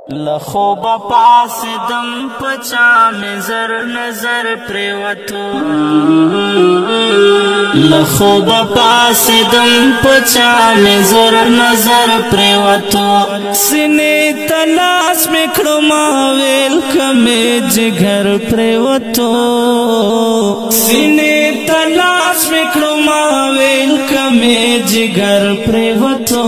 لخوبا پاسدم پچا میں زر نظر پریوتو لخوبا پاسدم پچا میں زر نظر پریوتو سنے تلاس میں کھڑما ویل کمی جگر پریوتو سنے تلاس میں کھڑما ویل کمی جگر پریوتو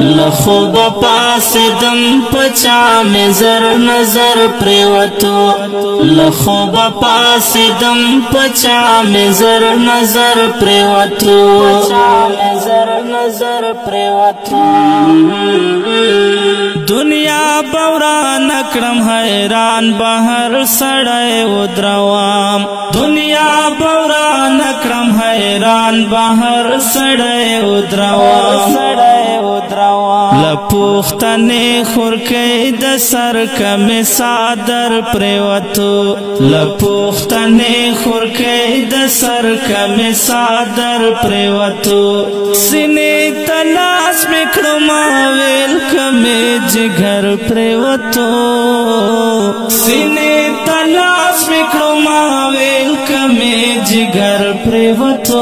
لخوبا پاسدم پچا میں زر نظر پریوتو لخوبا پاسدم پچا میں زر نظر پریوتو زر نظر پریوتو دنیا بورا نکرم حیران بہر سڑے ودروام دنیا بورا نکرم حیران بہر سڑے ودروام لپوختنے خورکی د سر کمی صادر پریوتو لپوختنے خورکی د سر کمی صادر پریوتو سنے تلاس میں کھڑما ویل کمی جگر پریوتو سنے تلاس میں کھڑما ویل کمی جگر پریوتو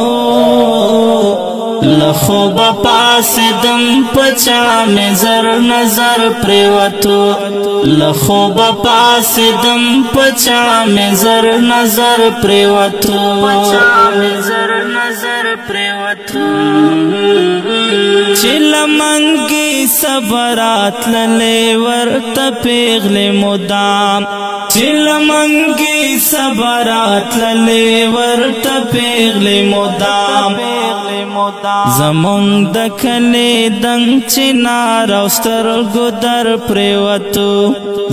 لخوبا پاسدم پچا میں زر نظر پریوتو لخوبا پاسدم پچا میں زر نظر پریوتو زر نظر پریوتو چل منگی صبرات للے ورت پیغل مدام چل منگی صبرات للے ورت پیغل مدام زمونگ دکھلے دنگ چنار اوستر گدر پریوتو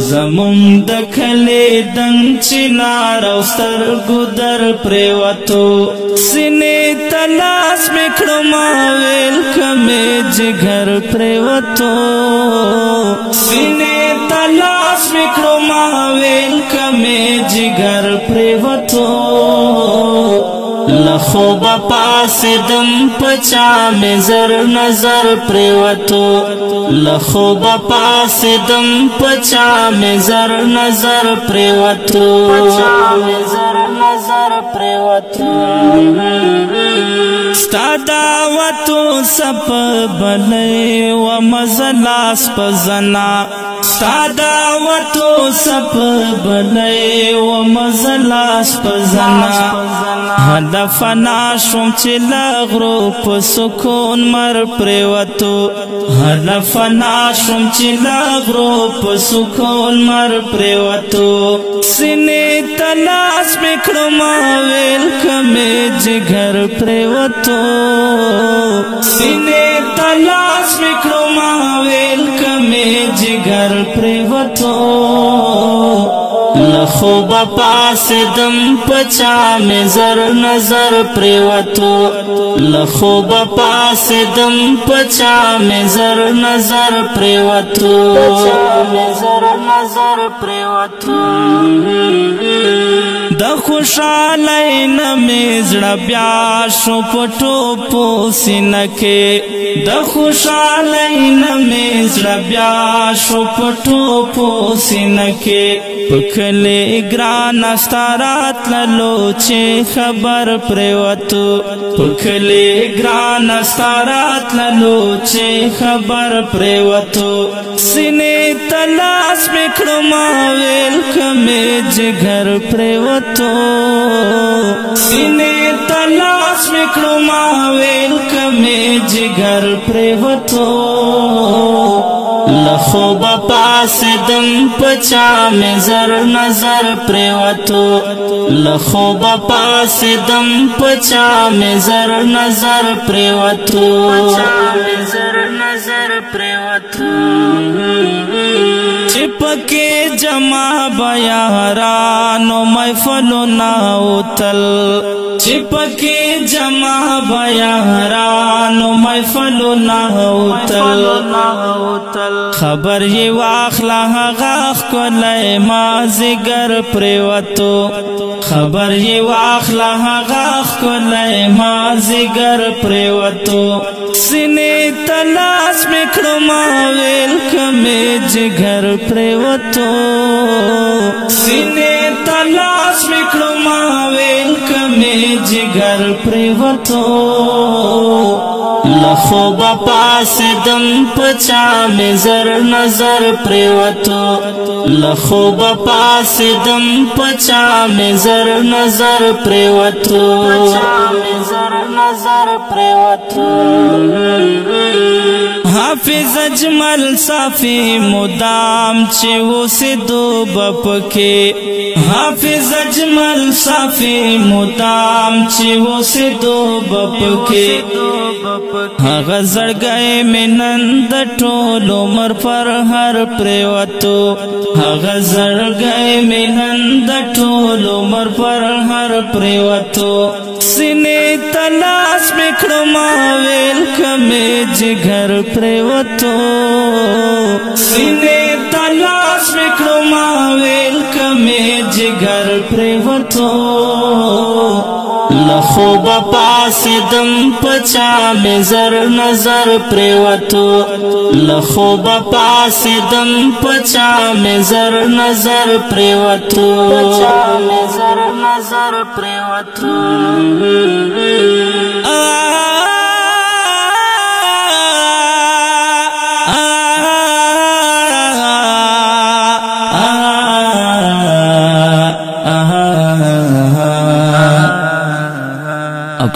زمونگ دکھلے دنگ چنار اوستر گدر پریوتو سنے تلاس میں کھڑما ویل کمی جگر پریوتو سنے تلاس میں کھڑما ویل کمی جگر پریوتو لخوبا پاسدم پچا میں زر نظر پریوتو لخوبا پاسدم پچا میں زر نظر پریوتو زر نظر پریوتو ستا دعوتو سپ بلے و مزلاس پزنا ستا دعوتو سپ بلے و مزلاس پزنا هدف ناشم چی لغرو پا سکون مر پریوتو هدف ناشم چی لغرو پا سکون مر پریوتو سنے تلاس میں کھڑما ویل کمی جگر پریوتو سنے تلاس میں کھڑما ویل کمی جگر پریوتو لخوبا پاسدم پچا میں زر نظر پریوتو لخوبا پاسدم پچا میں زر نظر پریوتو زر نظر پریوتو د خوشالی نمی زڑا بیا شو پٹو پوسی نکے د خوشالی نمی زڑا بیا شو پٹو پوسی نکے پکھلے گران استارات للو چے خبر پریوتو پکھلے گران استارات للو چے خبر پریوتو سنے تلاس میں کھڑما ویل کمی جگر پریوتو سنے تلاس میں کھڑما ویل کمی جگر پریوتو لخوبا پاسدم پچا میں زر نظر پریوتو لخوبا پاسدم پچا میں زر نظر پریوتو زر نظر پریوتو چپکے جمع بیارانو محفلو ناوتل چپکے جمع بیارانو محفلو ناوتل خبر یہ واخلا غاخ کو لے مازگر پریوتو خبر یہ واخلا غاخ کو لے مازگر پریوتو سنے تلاس میں کھڑما ویل کمی जिगर प्रेवतो सीने तलाश मिकड़ो मावेल कमे जिगर प्रेवतो लखो बपास दम पचा में जर नजर प्रेवतो लखो बपास दम पचा में जर नजर प्रेवतो हाफिज अजमल साफी मुदाम चेवो से दो बप के हाफिज अजमल साफी मुदाम चेवो से दो बप के गजर गए में नंद टोलो मर पर हर प्रेवतो गजर गए में नंद टोलो मर पर हर प्रेवतो सिने तलाश में खड़मावेल कमे जिगर प्रेवतो सिने तलाश में खड़मावेल कमे जिगर प्रेवतो लखो बपास दम पचा में जर नजर प्रेवतो लखो बपास दम पचा में जर नजर प्रेवतो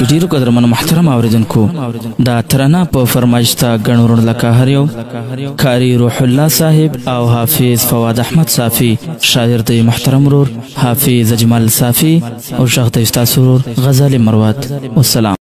ډیرو قدرمن محترم اوریدونکو دا ترانه په فرمایش ته غنورن لکه هر یو کاری روح الله صاحب او حافظ فواد احمد صافی شاعر دی محترم رور حافظ اجمل صافی او شیخ دی استاد سرور غزال مروت والسلام